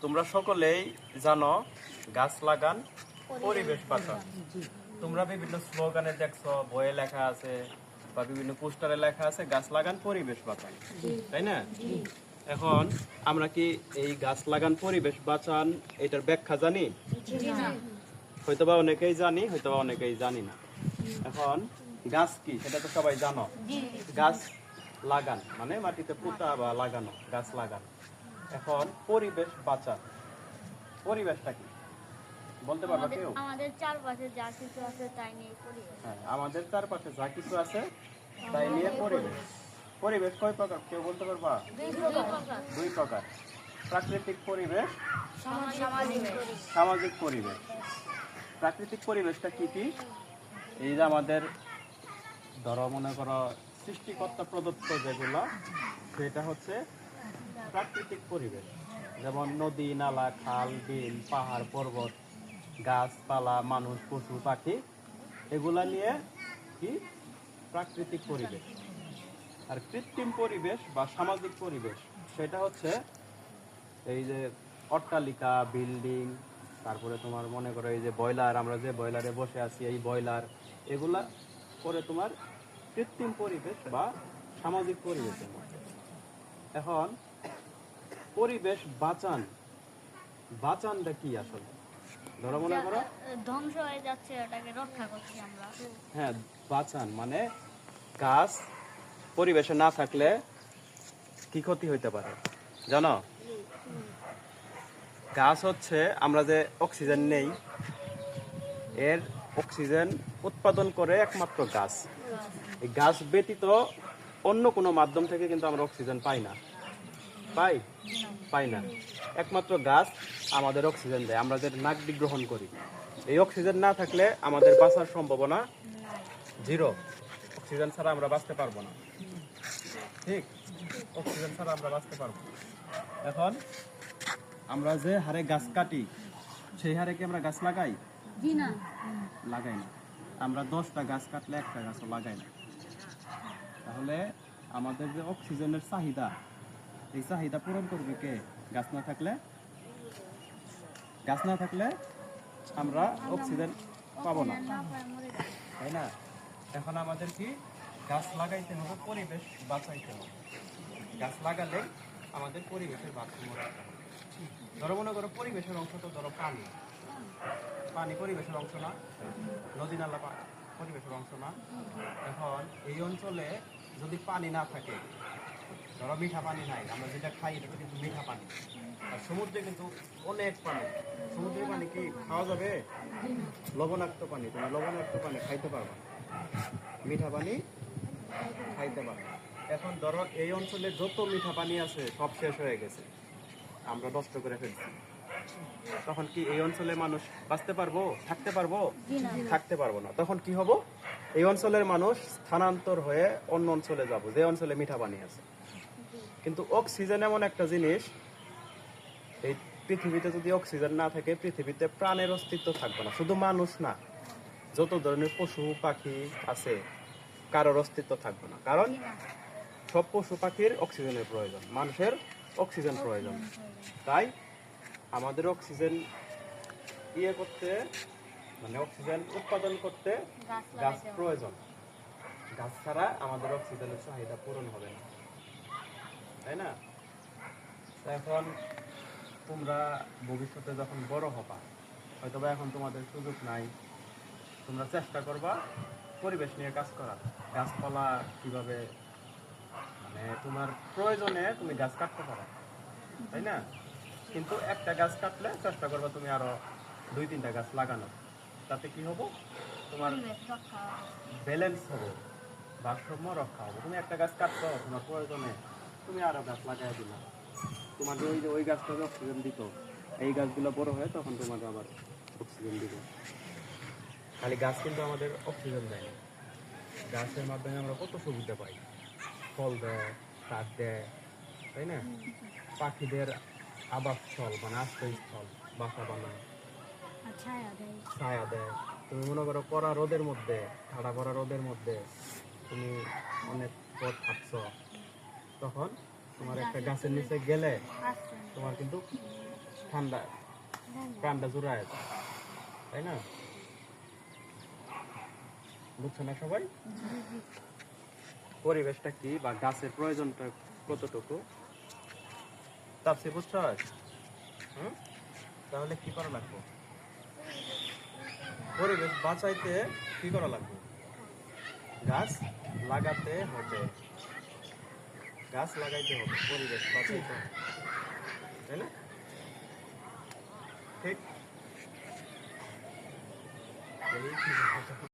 তোমরা সকলেই জানো গাছ লাগান পরিবেশ বাঁচান। তোমরা বিভিন্ন স্লোগানে দেখছো, বইয়ে লেখা আছে বা বিভিন্ন পোস্টারে লেখা আছে গাছ লাগান পরিবেশ বাঁচান, তাই না? এখন আমরা কি এই গাছ লাগান পরিবেশ বাঁচান এটার ব্যাখ্যা জানি? হয়তোবা অনেকেই জানি, হয়তোবা অনেকেই জানি না। এখন গাছ কি সেটা তো সবাই জানো। গাছ লাগান মানে মাটিতে পোঁতা বা লাগানো, গাছ লাগান। এখন পরিবেশ বাঁচান, পরিবেশটা কি বলতে পারবা কেউ? আমাদের চারপাশে যা কিছু আছে তাই নিয়ে পরিবেশ। হ্যাঁ, আমাদের চারপাশে যা কিছু আছে তাই নিয়ে পরিবেশ। পরিবেশ কয় প্রকার কেউ বলতে পারবা? দুই প্রকার, প্রাকৃতিক পরিবেশ, সামাজিক পরিবেশ। প্রাকৃতিক পরিবেশটা কি কি? এই যে আমাদের ধরো মনে করো সৃষ্টিকর্তা প্রদত্ত যেগুলো, সেটা হচ্ছে প্রাকৃতিক পরিবেশ। যেমন নদী, নালা, খাল, বিল, পাহাড়, পর্বত, গাছপালা, মানুষ, পশু, পাখি, এগুলা নিয়ে কি প্রাকৃতিক পরিবেশ। আর কৃত্রিম পরিবেশ বা সামাজিক পরিবেশ সেটা হচ্ছে এই যে অট্টালিকা, বিল্ডিং, তারপরে তোমার মনে করো এই যে বয়লার, আমরা যে বয়লারে বসে আছি এই বয়লার, এগুলা করে তোমার কৃত্রিম পরিবেশ বা সামাজিক পরিবেশের মধ্যে। এখন পরিবেশ বাঁচান, বাঁচানটা কি আসলে? ধরো মনে করো ধ্বংস হয়ে যাচ্ছে, ওটাকে রক্ষা করছি আমরা। হ্যাঁ, বাঁচান মানে গাছ পরিবেশে না থাকলে কি ক্ষতি হইতে পারে জানো? গাছ হচ্ছে আমরা যে অক্সিজেন নেই, এর অক্সিজেন উৎপাদন করে একমাত্র গাছ। এই গাছ ব্যতীত অন্য কোনো মাধ্যম থেকে কিন্তু আমরা অক্সিজেন পাই না। পাই না। একমাত্র গাছ আমাদের অক্সিজেন দেয়, আমরা যে নাক দিয়ে গ্রহণ করি। এই অক্সিজেন না থাকলে আমাদের বাঁচার সম্ভাবনা জিরো। অক্সিজেন ছাড়া আমরা বাঁচতে পারবো না, ঠিক? অক্সিজেন ছাড়া আমরা বাঁচতে পারবো না। এখন আমরা যে হারে গাছ কাটি সেই হারে কি আমরা গাছ লাগাই? লাগাই না। আমরা 10টা গাছ কাটলে একটা গাছও লাগাই না। তাহলে আমাদের যে অক্সিজেনের চাহিদা, এই চাহিদা পূরণ করবে কে? গাছ না থাকলে আমরা অক্সিজেন পাবো না, তাই না? এখন আমাদের কি গাছ লাগাইতে হবে, পরিবেশ বাঁচাইতে হবে। গাছ লাগালে আমাদের পরিবেশের ভারসাম্য রাখতে হবে। ধরো মনে করো পরিবেশের অংশ তো ধরো পানি, পানি পরিবেশের অংশ না? নদী নালা পরিবেশের অংশ না? এখন এই অঞ্চলে যদি পানি না থাকে, ধরো মিঠা পানি নাই, আমরা যেটা খাই এটা কিন্তু মিঠা পানি। আর সমুদ্রে কিন্তু অনেক পানি। সমুদ্রের পানি কি খাওয়া যাবে? লবণাক্ত পানি, তুমি লবণাক্ত পানি খাইতে পারবা না, মিঠা পানি খাইতে পারবা। এখন ধরো এই অঞ্চলে যত মিঠা পানি আছে সব শেষ হয়ে গেছে, আমরা নষ্ট করে ফেলছি। তখন কি এই অঞ্চলে মানুষ বাঁচতে পারবো? থাকতে পারবো না। তখন কি হবো? এই অঞ্চলের মানুষ স্থানান্তর হয়ে অন্য অঞ্চলে যাব, যে অঞ্চলে মিঠা পানি আছে। কিন্তু অক্সিজেন এমন একটা জিনিস, এই পৃথিবীতে যদি অক্সিজেন না থাকে পৃথিবীতে প্রাণের অস্তিত্ব থাকবে না। শুধু মানুষ না, যত ধরনের পশু পাখি আছে কারোর অস্তিত্ব থাকবে না। কারণ সব পশু পাখির অক্সিজেনের প্রয়োজন, মানুষের অক্সিজেন প্রয়োজন। তাই আমাদের অক্সিজেন করতে, মানে অক্সিজেন উৎপাদন করতে গাছ প্রয়োজন। গাছ ছাড়া আমাদের অক্সিজেনের চাহিদা পূরণ হবে না, তাই না? এখন তোমরা ভবিষ্যতে যখন বড় হবা, হয়তো বা এখন তোমাদের সুযোগ নাই, তোমরা চেষ্টা করবা পরিবেশ নিয়ে কাজ করা। গাছপালা কিভাবে, মানে তোমার প্রয়োজনে তুমি গাছ কাটতে পারো, তাই না? কিন্তু একটা গাছ কাটলে চেষ্টা করবা তুমি আরো 2-3টা গাছ লাগানো। তাতে কি হবো? তোমার ব্যালেন্স হবে, ভারসাম্য রক্ষা হবে। তুমি একটা গাছ কাটছো তোমার প্রয়োজনে, তুমি আরো গাছ লাগাই দিলা, তোমার ওই গাছটা অক্সিজেন দিত, এই গাছগুলো বড় হয় তখন তোমাকে আবার অক্সিজেন দিবে। খালি গাছ কিন্তু আমাদের অক্সিজেন দেয় না, গাছের মাধ্যমে আমরা কত সুবিধা পাই। ফল দেয়, কাঠ দেয়, তাই না? পাখিদের আবাসস্থল মানে আশ্রয়স্থল, বাসা বানায়, ছায়া দেয়। তুমি মনে করো কড়া রোদের মধ্যে, ঠাড়া কড়া রোদের মধ্যে তুমি অনেক পথ হাঁটছ, তখন তোমার একটা গাছের নিচে গেলে তোমার কিন্তু ঠান্ডা প্রাণটা জোড়ায় যায়, তাই না? বুঝছো না সবাই? পরিবেশটা কি বা গাছের প্রয়োজনটা কতটুকু তাপসি, বুঝছো? হুম, তাহলে কি করা লাগবে? পরিবেশ বাঁচাইতে কি করা লাগবে? গাছ লাগাতে হবে, গাছ লাগাইতে হবে, পরিবেশ বাঁচাইতে হবে, তাই না? ঠিক।